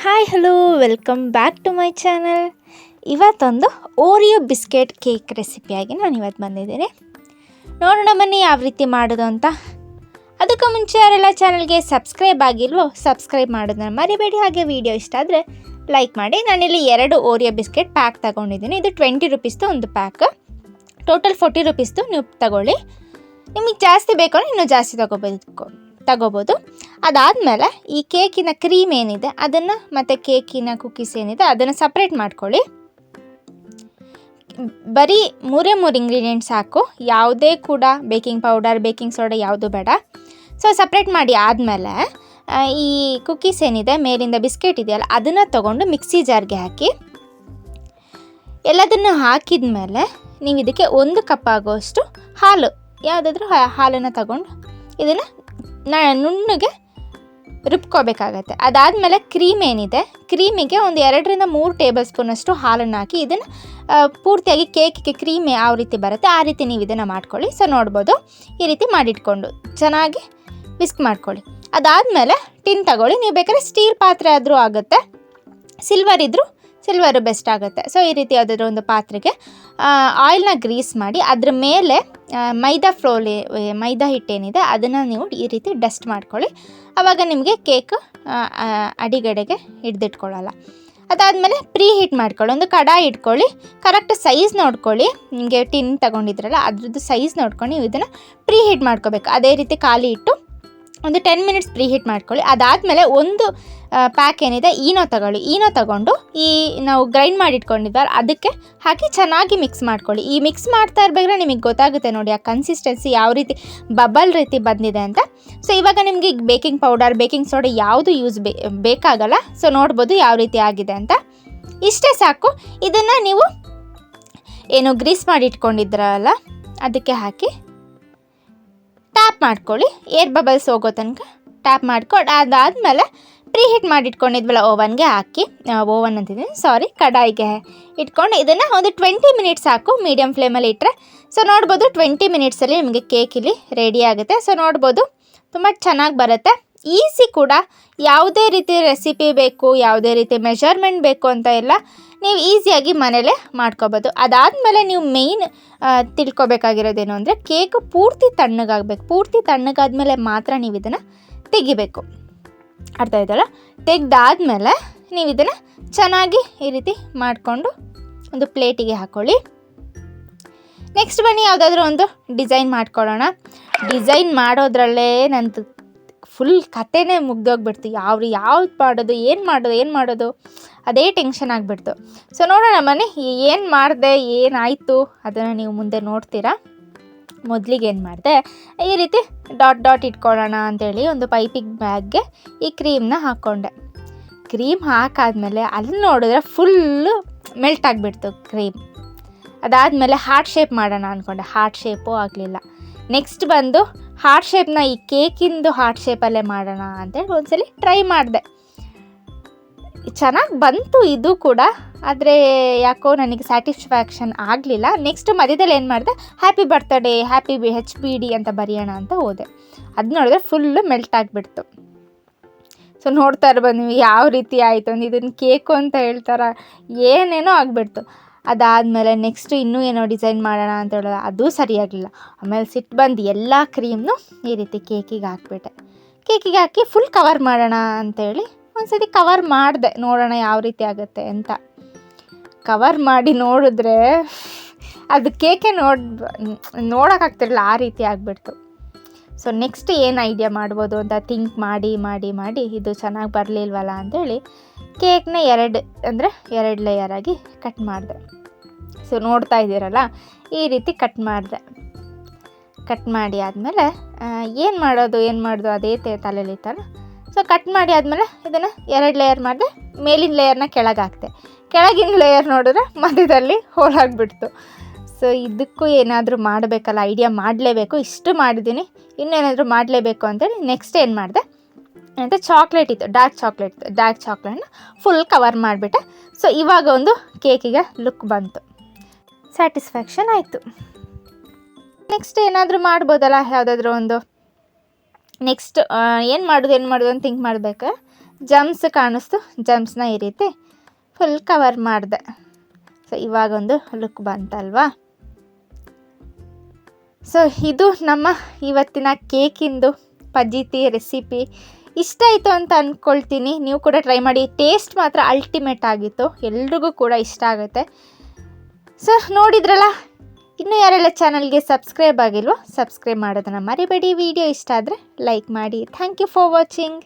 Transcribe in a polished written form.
Hi hello welcome back to my channel. ಇವತ್ತೊಂದು Oreo biscuit cake ರೆಸಿಪಿಯಾಗಿ ನಾನು ಇವತ್ತು ಬಂದಿದ್ದೀನಿ. ನೋಡೋಣ ಬನ್ನಿ ಯಾವ ರೀತಿ ಮಾಡೋದು ಅಂತ. ಅದಕ್ಕೂ ಮುಂಚೆ ಯಾರೆಲ್ಲ ಚಾನಲ್ಗೆ ಸಬ್ಸ್ಕ್ರೈಬ್ ಆಗಿಲ್ವೋ ಸಬ್ಸ್ಕ್ರೈಬ್ ಮಾಡೋದನ್ನ ಮರಿಬೇಡಿ. ಹಾಗೆ ವಿಡಿಯೋ ಇಷ್ಟ ಆದರೆ ಲೈಕ್ ಮಾಡಿ. ನಾನಿಲ್ಲಿ 2 ಓರಿಯೋ ಬಿಸ್ಕೆಟ್ ಪ್ಯಾಕ್ ತೊಗೊಂಡಿದ್ದೀನಿ. ಇದು 20 ರುಪೀಸ್ದು ಒಂದು ಪ್ಯಾಕ್, ಟೋಟಲ್ 40 ರುಪೀಸ್ದು ನೀವು ತಗೊಳ್ಳಿ. ನಿಮಗೆ ಜಾಸ್ತಿ ಬೇಕು ಅಂದರೆ ಇನ್ನೂ ಜಾಸ್ತಿ ತಗೋಬೋದು. ಅದಾದಮೇಲೆ ಈ ಕೇಕಿನ ಕ್ರೀಮ್ ಏನಿದೆ ಅದನ್ನು ಮತ್ತು ಕೇಕಿನ ಕುಕ್ಕೀಸ್ ಏನಿದೆ ಅದನ್ನು ಸಪ್ರೇಟ್ ಮಾಡ್ಕೊಳ್ಳಿ. ಬರೀ 3 ಇಂಗ್ರೀಡಿಯೆಂಟ್ಸ್ ಸಾಕು. ಯಾವುದೇ ಕೂಡ ಬೇಕಿಂಗ್ ಪೌಡರ್, ಬೇಕಿಂಗ್ ಸೋಡಾ ಯಾವುದು ಬೇಡ. ಸೊ ಸಪ್ರೇಟ್ ಮಾಡಿ ಆದಮೇಲೆ ಈ ಕುಕ್ಕೀಸ್ ಏನಿದೆ, ಮೇಲಿಂದ ಬಿಸ್ಕೆಟ್ ಇದೆಯಲ್ಲ, ಅದನ್ನು ತೊಗೊಂಡು ಮಿಕ್ಸಿ ಜಾರ್ಗೆ ಹಾಕಿ. ಎಲ್ಲದನ್ನು ಹಾಕಿದ ಮೇಲೆ ನೀವು ಇದಕ್ಕೆ 1 ಕಪ್ ಆಗೋಷ್ಟು ಹಾಲು, ಯಾವುದಾದ್ರೂ ಹಾಲನ್ನು ತಗೊಂಡು ಇದನ್ನು ನುಣ್ಣಗೆ ರುಬ್ಕೋಬೇಕಾಗತ್ತೆ. ಅದಾದಮೇಲೆ ಕ್ರೀಮ್ ಏನಿದೆ, ಕ್ರೀಮಿಗೆ ಒಂದು 2-3 ಟೇಬಲ್ ಸ್ಪೂನಷ್ಟು ಹಾಲನ್ನು ಹಾಕಿ ಇದನ್ನು ಪೂರ್ತಿಯಾಗಿ ಕೇಕಿಗೆ ಕ್ರೀಮ್ ಯಾವ ರೀತಿ ಬರುತ್ತೆ ಆ ರೀತಿ ನೀವು ಇದನ್ನು ಮಾಡ್ಕೊಳ್ಳಿ. ಸೊ ನೋಡ್ಬೋದು, ಈ ರೀತಿ ಮಾಡಿಟ್ಕೊಂಡು ಚೆನ್ನಾಗಿ ವಿಸ್ಕ್ ಮಾಡ್ಕೊಳ್ಳಿ. ಅದಾದಮೇಲೆ ಟಿನ್ ತಗೊಳ್ಳಿ. ನೀವು ಬೇಕಾದ್ರೆ ಸ್ಟೀಲ್ ಪಾತ್ರೆ ಆದರೂ ಆಗುತ್ತೆ, ಸಿಲ್ವರು ಬೆಸ್ಟ್ ಆಗುತ್ತೆ. ಸೊ ಈ ರೀತಿ ಯಾವುದಾದ್ರೂ ಒಂದು ಪಾತ್ರೆಗೆ ಆಯಿಲ್ನ ಗ್ರೀಸ್ ಮಾಡಿ ಅದ್ರ ಮೇಲೆ ಮೈದಾ ಹಿಟ್ಟೇನಿದೆ ಅದನ್ನು ನೀವು ಈ ರೀತಿ ಡಸ್ಟ್ ಮಾಡ್ಕೊಳ್ಳಿ. ಆವಾಗ ನಿಮಗೆ ಕೇಕ್ ಅಡಿಗಡೆಗೆ ಹಿಡಿದಿಟ್ಕೊಳ್ಳಲ್ಲ. ಅದಾದಮೇಲೆ ಪ್ರೀ ಹೀಟ್ ಮಾಡ್ಕೊಳ್ಳಿ. ಒಂದು ಕಡಾಯಿ ಇಟ್ಕೊಳ್ಳಿ, ಕರೆಕ್ಟ್ ಸೈಜ್ ನೋಡ್ಕೊಳ್ಳಿ. ನಿಮಗೆ ಟಿನ್ ತೊಗೊಂಡಿದ್ರಲ್ಲ ಅದ್ರದ್ದು ಸೈಜ್ ನೋಡ್ಕೊಂಡು ನೀವು ಇದನ್ನು ಪ್ರೀ ಹೀಟ್ ಮಾಡ್ಕೋಬೇಕು. ಅದೇ ರೀತಿ ಖಾಲಿ ಇಟ್ಟು ಒಂದು 10 ಮಿನಿಟ್ಸ್ ಪ್ರೀ ಹೀಟ್ ಮಾಡ್ಕೊಳ್ಳಿ. ಅದಾದಮೇಲೆ ಒಂದು ಪ್ಯಾಕ್ ಏನಿದೆ ಈನೋ ತಗೊಂಡು ಈ ನಾವು ಗ್ರೈಂಡ್ ಮಾಡಿಟ್ಕೊಂಡಿದ್ವಲ್ಲ ಅದಕ್ಕೆ ಹಾಕಿ ಚೆನ್ನಾಗಿ ಮಿಕ್ಸ್ ಮಾಡ್ಕೊಳ್ಳಿ. ಈ ಮಿಕ್ಸ್ ಮಾಡ್ತಾ ಇರಬೇಕಾದ್ರೆ ನಿಮಗೆ ಗೊತ್ತಾಗುತ್ತೆ ನೋಡಿ ಆ ಕನ್ಸಿಸ್ಟೆನ್ಸಿ ಯಾವ ರೀತಿ ಬಬಲ್ ರೀತಿ ಬಂದಿದೆ ಅಂತ. ಸೊ ಇವಾಗ ನಿಮಗೆ ಬೇಕಿಂಗ್ ಪೌಡರ್, ಬೇಕಿಂಗ್ ಸೋಡಾ ಯಾವುದು ಬೇಕಾಗಲ್ಲ. ಸೊ ನೋಡ್ಬೋದು ಯಾವ ರೀತಿ ಆಗಿದೆ ಅಂತ. ಇಷ್ಟೇ ಸಾಕು. ಇದನ್ನು ನೀವು ಏನು ಗ್ರೀಸ್ ಮಾಡಿ ಇಟ್ಕೊಂಡಿದ್ರಲ್ಲ ಅದಕ್ಕೆ ಹಾಕಿ ಟ್ಯಾಪ್ ಮಾಡ್ಕೊಳ್ಳಿ. ಏರ್ ಬಬಲ್ಸ್ ಹೋಗೋ ತನಕ ಟ್ಯಾಪ್ ಮಾಡ್ಕೊಂಡು ಅದಾದಮೇಲೆ ಪ್ರೀ ಹೀಟ್ ಮಾಡಿಟ್ಕೊಂಡಿದ್ವಲ್ಲ ಕಡಾಯಿಗೆ ಇಟ್ಕೊಂಡು ಇದನ್ನು ಒಂದು 20 ಮಿನಿಟ್ಸ್ ಸಾಕು, ಮೀಡಿಯಮ್ ಫ್ಲೇಮಲ್ಲಿ ಇಟ್ಟರೆ. ಸೊ ನೋಡ್ಬೋದು 20 ಮಿನಿಟ್ಸಲ್ಲಿ ನಿಮಗೆ ಕೇಕ್ ಇಲ್ಲಿ ರೆಡಿ ಆಗುತ್ತೆ. ಸೊ ನೋಡ್ಬೋದು ತುಂಬ ಚೆನ್ನಾಗಿ ಬರುತ್ತೆ. ಈಸಿ ಕೂಡ. ಯಾವುದೇ ರೀತಿ ರೆಸಿಪಿ ಬೇಕು, ಯಾವುದೇ ರೀತಿ ಮೆಷರ್ಮೆಂಟ್ ಬೇಕು ಅಂತ ಎಲ್ಲ ನೀವು ಈಸಿಯಾಗಿ ಮನೇಲೇ ಮಾಡ್ಕೋಬೋದು. ಅದಾದಮೇಲೆ ನೀವು ಮೇಯ್ನ್ ತಿಳ್ಕೊಬೇಕಾಗಿರೋದೇನು ಅಂದರೆ ಕೇಕು ಪೂರ್ತಿ ತಣ್ಣಗಾಗಬೇಕು. ಪೂರ್ತಿ ತಣ್ಣಗಾದ್ಮೇಲೆ ಮಾತ್ರ ನೀವು ಇದನ್ನು ತೆಗಿಬೇಕು. ಅರ್ಥ ಆಯ್ತಲ್ಲ? ತೆಗೆದಾದ್ಮೇಲೆ ನೀವು ಇದನ್ನು ಚೆನ್ನಾಗಿ ಈ ರೀತಿ ಮಾಡಿಕೊಂಡು ಒಂದು ಪ್ಲೇಟಿಗೆ ಹಾಕ್ಕೊಳ್ಳಿ. ನೆಕ್ಸ್ಟ್ ಬನ್ನಿ ಯಾವುದಾದ್ರೂ ಒಂದು ಡಿಸೈನ್ ಮಾಡ್ಕೊಳ್ಳೋಣ. ಡಿಸೈನ್ ಮಾಡೋದ್ರಲ್ಲೇ ನಂದು ಫುಲ್ ಕತೆನೇ ಮುಗ್ದೋಗ್ಬಿಡ್ತು. ಯಾವ್ದು ಮಾಡೋದು, ಏನು ಮಾಡೋದು ಅದೇ ಟೆನ್ಷನ್ ಆಗಿಬಿಡ್ತು. ಸೊ ನೋಡೋಣ ಬನ್ನಿ ಏನು ಮಾಡಿದೆ, ಏನಾಯಿತು ಅದನ್ನು ನೀವು ಮುಂದೆ ನೋಡ್ತೀರಾ. ಮೊದಲಿಗೆ ಏನು ಮಾಡಿದೆ, ಈ ರೀತಿ ಡಾಟ್ ಇಟ್ಕೊಳ್ಳೋಣ ಅಂಥೇಳಿ ಒಂದು ಪೈಪಿಂಗ್ ಬ್ಯಾಗ್ಗೆ ಈ ಕ್ರೀಮ್ನ ಹಾಕ್ಕೊಂಡೆ. ಕ್ರೀಮ್ ಹಾಕಾದ್ಮೇಲೆ ಅಲ್ಲಿ ನೋಡಿದ್ರೆ ಫುಲ್ಲು ಮೆಲ್ಟ್ ಆಗಿಬಿಡ್ತು ಕ್ರೀಮ್. ಅದಾದಮೇಲೆ ಹಾರ್ಟ್ ಶೇಪ್ ಮಾಡೋಣ ಅಂದ್ಕೊಂಡೆ, ಹಾರ್ಟ್ ಶೇಪು ಆಗಲಿಲ್ಲ. ನೆಕ್ಸ್ಟ್ ಬಂದು ಹಾರ್ಟ್ ಶೇಪ್ನ ಈ ಕೇಕಿಂದು ಹಾರ್ಟ್ ಶೇಪಲ್ಲೇ ಮಾಡೋಣ ಅಂತೇಳಿ ಒಂದ್ಸಲಿ ಟ್ರೈ ಮಾಡಿದೆ. ಚೆನ್ನಾಗಿ ಬಂತು ಇದು ಕೂಡ, ಆದರೆ ಯಾಕೋ ನನಗೆ ಸ್ಯಾಟಿಸ್ಫ್ಯಾಕ್ಷನ್ ಆಗಲಿಲ್ಲ. ನೆಕ್ಸ್ಟ್ ಮಧ್ಯದಲ್ಲಿ ಏನು ಮಾಡಿದೆ, ಹ್ಯಾಪಿ ಬರ್ತ್ಡೇ, ಹ್ಯಾಪಿ HBD ಅಂತ ಬರೆಯೋಣ ಅಂತ ಹೋದೆ. ಅದು ನೋಡಿದ್ರೆ ಫುಲ್ಲು ಮೆಲ್ಟ್ ಆಗಿಬಿಡ್ತು. ಸೊ ನೋಡ್ತಾ ಇರ್ಬೋದು ನೀವು ಯಾವ ರೀತಿ ಆಯಿತು ಅಂತ. ಇದನ್ನು ಕೇಕು ಅಂತ ಹೇಳ್ತಾರೆ, ಏನೇನೋ ಆಗಿಬಿಡ್ತು. ಅದಾದಮೇಲೆ ನೆಕ್ಸ್ಟು ಇನ್ನೂ ಏನೋ ಡಿಸೈನ್ ಮಾಡೋಣ ಅಂತ ಹೇಳೋದು, ಅದೂ ಸರಿಯಾಗಲಿಲ್ಲ. ಆಮೇಲೆ ಸಿಟ್ಟು ಬಂದು ಎಲ್ಲ ಕ್ರೀಮ್ನು ಈ ರೀತಿ ಕೇಕಿಗೆ ಹಾಕ್ಬಿಟ್ಟೆ. ಕೇಕಿಗೆ ಹಾಕಿ ಫುಲ್ ಕವರ್ ಮಾಡೋಣ ಅಂಥೇಳಿ ಒಂದ್ಸತಿ ಕವರ್ ಮಾಡಿದೆ, ನೋಡೋಣ ಯಾವ ರೀತಿ ಆಗುತ್ತೆ ಅಂತ. ಕವರ್ ಮಾಡಿ ನೋಡಿದ್ರೆ ಅದು ಕೇಕೆ ನೋಡೋಕ್ಕಾಗ್ತಿರಲಿಲ್ಲ, ಆ ರೀತಿ ಆಗಿಬಿಡ್ತು. ಸೊ ನೆಕ್ಸ್ಟ್ ಏನು ಐಡಿಯಾ ಮಾಡ್ಬೋದು ಅಂತ ಥಿಂಕ್ ಮಾಡಿ ಇದು ಚೆನ್ನಾಗಿ ಬರಲಿಲ್ವಲ್ಲ ಅಂಥೇಳಿ ಕೇಕ್ನ 2 ಲೇಯರ್ ಆಗಿ ಕಟ್ ಮಾಡಿದೆ. ಸೊ ನೋಡ್ತಾ ಇದ್ದೀರಲ್ಲ ಈ ರೀತಿ ಕಟ್ ಮಾಡಿದೆ. ಕಟ್ ಮಾಡಿ ಆದಮೇಲೆ ಏನು ಮಾಡೋದು ಅದೇ ತಲೆಲಿತ್ತಲ್ಲ. ಸೊ ಕಟ್ ಮಾಡಿ ಆದಮೇಲೆ ಇದನ್ನು 2 ಲೇಯರ್ ಮಾಡಿದೆ. ಮೇಲಿನ ಲೇಯರ್ನ ಕೆಳಗೆ ಹಾಕ್ತೆ. ಕೆಳಗಿನ ಲೇಯರ್ ನೋಡಿದ್ರೆ ಮಧ್ಯದಲ್ಲಿ ಹೋಲಾಗಿಬಿಡ್ತು. ಸೊ ಇದಕ್ಕೂ ಏನಾದರೂ ಮಾಡಬೇಕಲ್ಲ, ಐಡಿಯಾ ಮಾಡಲೇಬೇಕು. ಇಷ್ಟು ಮಾಡಿದ್ದೀನಿ, ಇನ್ನೇನಾದರೂ ಮಾಡಲೇಬೇಕು ಅಂತೇಳಿ ನೆಕ್ಸ್ಟ್ ಏನು ಮಾಡಿದೆ ಅಂತ ಚಾಕ್ಲೇಟ್ ಇತ್ತು, ಡಾರ್ಕ್ ಚಾಕ್ಲೇಟ್ನ ಫುಲ್ ಕವರ್ ಮಾಡಿಬಿಟ್ಟೆ. ಸೊ ಇವಾಗ ಒಂದು ಕೇಕಿಗೆ ಲುಕ್ ಬಂತು, ಸ್ಯಾಟಿಸ್ಫ್ಯಾಕ್ಷನ್ ಆಯಿತು. ನೆಕ್ಸ್ಟ್ ಏನಾದರೂ ಮಾಡ್ಬೋದಲ್ಲ ಯಾವುದಾದ್ರೂ ಒಂದು. ನೆಕ್ಸ್ಟ್ ಏನು ಮಾಡೋದು ಅಂತ ಥಿಂಕ್ ಮಾಡಬೇಕು. ಜಮ್ಸ್ ಕಾಣಿಸ್ತು, ಜಮ್ಸ್ನ ಈ ರೀತಿ ಫುಲ್ ಕವರ್ ಮಾಡಿದೆ. ಸೊ ಇವಾಗೊಂದು ಲುಕ್ ಬಂತಲ್ವಾ. ಸೊ ಇದು ನಮ್ಮ ಇವತ್ತಿನ ಕೇಕಿಂದು ಪಜೀತಿ ರೆಸಿಪಿ. ಇಷ್ಟ ಆಯಿತು ಅಂತ ಅಂದ್ಕೊಳ್ತೀನಿ. ನೀವು ಕೂಡ ಟ್ರೈ ಮಾಡಿ. ಟೇಸ್ಟ್ ಮಾತ್ರ ಅಲ್ಟಿಮೇಟ್ ಆಗಿತ್ತು, ಎಲ್ರಿಗೂ ಕೂಡ ಇಷ್ಟ ಆಗುತ್ತೆ. ಸೊ ನೋಡಿದ್ರಲ್ಲ, ಇನ್ನೂ ಯಾರೆಲ್ಲ ಚಾನಲ್ಗೆ ಸಬ್ಸ್ಕ್ರೈಬ್ ಆಗಿಲ್ವೋ ಸಬ್ಸ್ಕ್ರೈಬ್ ಮಾಡೋದನ್ನು ಮರಿಬೇಡಿ. ವಿಡಿಯೋ ಇಷ್ಟ ಆದರೆ ಲೈಕ್ ಮಾಡಿ. Thank you for watching.